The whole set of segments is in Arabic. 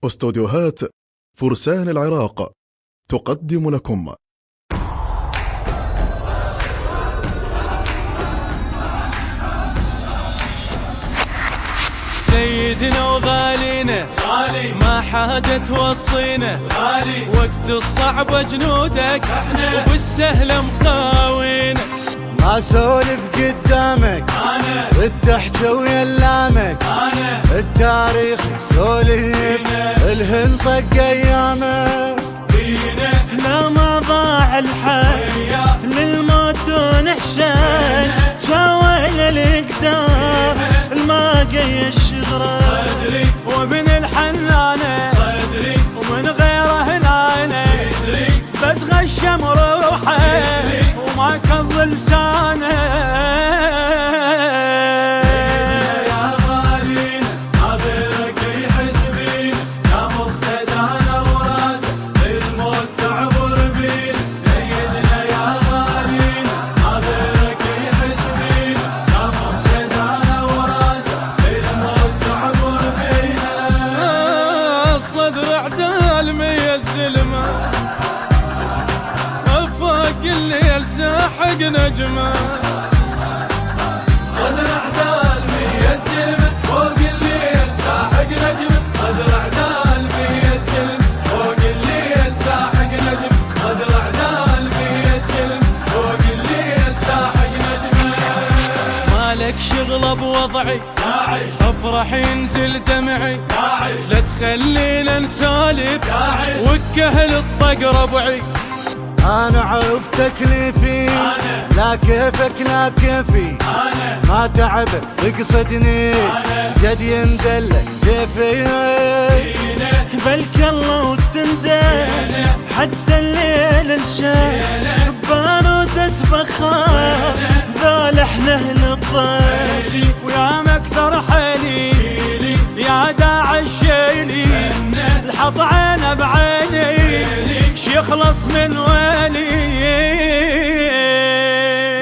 استوديوهات فرسان العراق تقدم لكم سيدنا وغالينا غالي، ما حاجة توصينا غالي، وقت الصعب جنودك احنا وبالسهل مقاوينا. ما سولف قدامك انا، التحكي ويلامك انا، التاريخ سولف الهن طق ايامه بينا. لا ما ضاع الحي للموت ونحشد، شاويل القدار الماقي الشغرة وابن الحنانة ومن غيره هنانة، بس غشم روحه وما كض لسانه. الليل ساحق نجمه، صدر اعدال مية سلم فوق الليل ساحق نجمه، صدر اعدال مية سلم فوق الليل ساحق نجمه، صدر اعدال مية سلم فوق الليل ساحق نجمه. مالك شغله بوضعي افرح ينزل دمعي، لا تخلينا نسالف وكهل الطق ربعي. انا عرف تكليفي لا كيفك لا كيفي، ما تعب اقصدني جد ينزلك سيفي. بلك الله وتندل حتى الليل انشال، بارودة بخار ذول احنا اهل الضيل، ويا مكثر حيلي يا داعي الشيلي، الحط عينه بعيني يخلص من ويلي.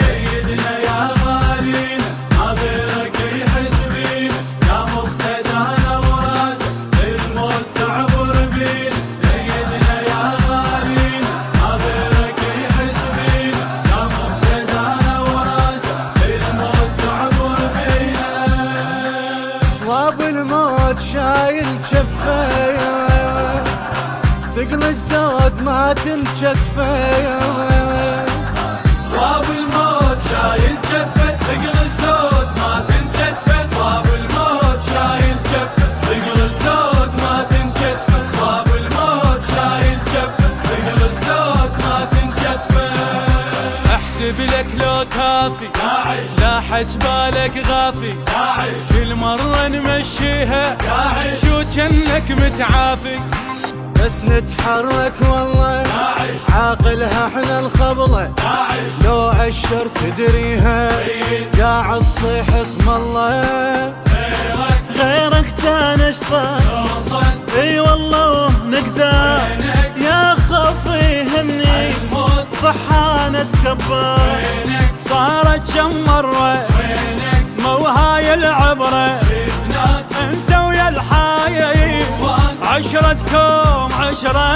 سيدنا يا غالينا ناظرك يحس بينا، يا مقتدانا وراسه الموت تعبر بينا. سيدنا يا غالينا ناظرك يحس بينا، يا مقتدانا وراسه الموت تعبر بينا. صواب الموت شايل جفه، ثقل الزود ما تنكتفه. صواب الموت شايل جفه، ثقل الزود ما تنكتفه. صواب الموت شايل جفه، ثقل الزود ما تنكتفه. صواب الموت شايل جفه، ثقل الزود ما تنكتفه. احسب لك لو كافي لا حسبالك غافي، كل مرة نمشيها شو جنك متعافي. بس نتحرك والله عاقلها احنا الخبله، لو عشر تدريها قاعد تصيح اسم الله. غيرك كان اشطر اي والله نقدر، يا خوفي هني صحانة كبار. صارت كم مرة مو هاي العبرة، انت ويا الحايي عشرتكم عشرة.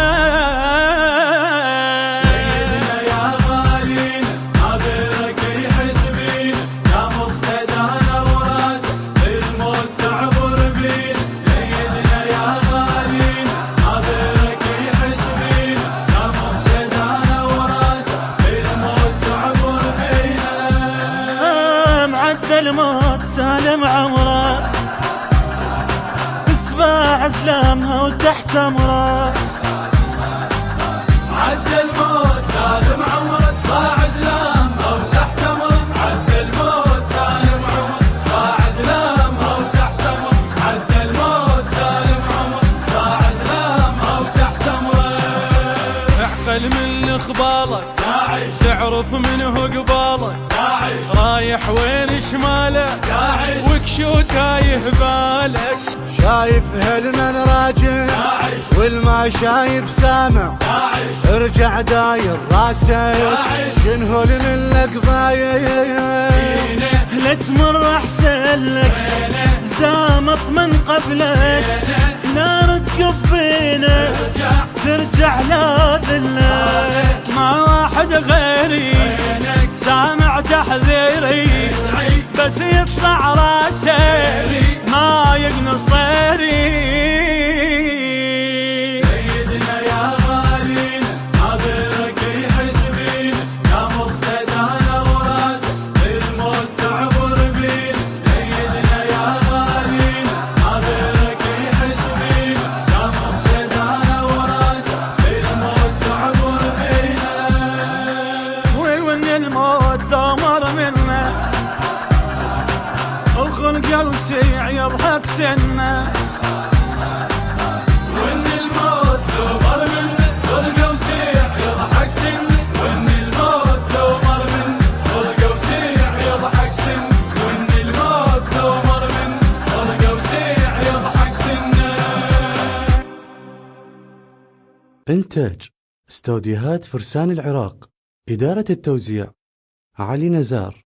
سيدنا يا غالينا ناظرك يحس بينا، يا مقتدانا وراسه الموت تعبر بينا. سيدنا يا غالينا ناظرك يحس بينا، يا مقتدانا وراسه الموت تعبر بينا. معدى الموت سالم عمره، اسباع اسلامها وتحت امره. عدى الموت سالم عمره، صباع زلامها وتحت امره. عدى الموت سالم عمره، صباع زلامها وتحت امره. عدى الموت سالم عمره، صباع زلامها وتحت امره. اعقل من قبالك تعرف منه قبالك، رايح وين شماله وكشو تايه بالك. شايف هالمن راجع والما شايف سامع، ارجع داير راسك شنهو منك ضايع. لا تمر احسن لك زامط من قبلك، نار تكب سنه. وإن الموت لو مر منه طلقة وسيع يضحك سنه. وإن الموت لو مر منه طلقة وسيع يضحك سنه. وإن الموت لو مر منه طلقة وسيع يضحك سنه. إنتاج استوديوهات فرسان العراق. إدارة التوزيع علي نزار.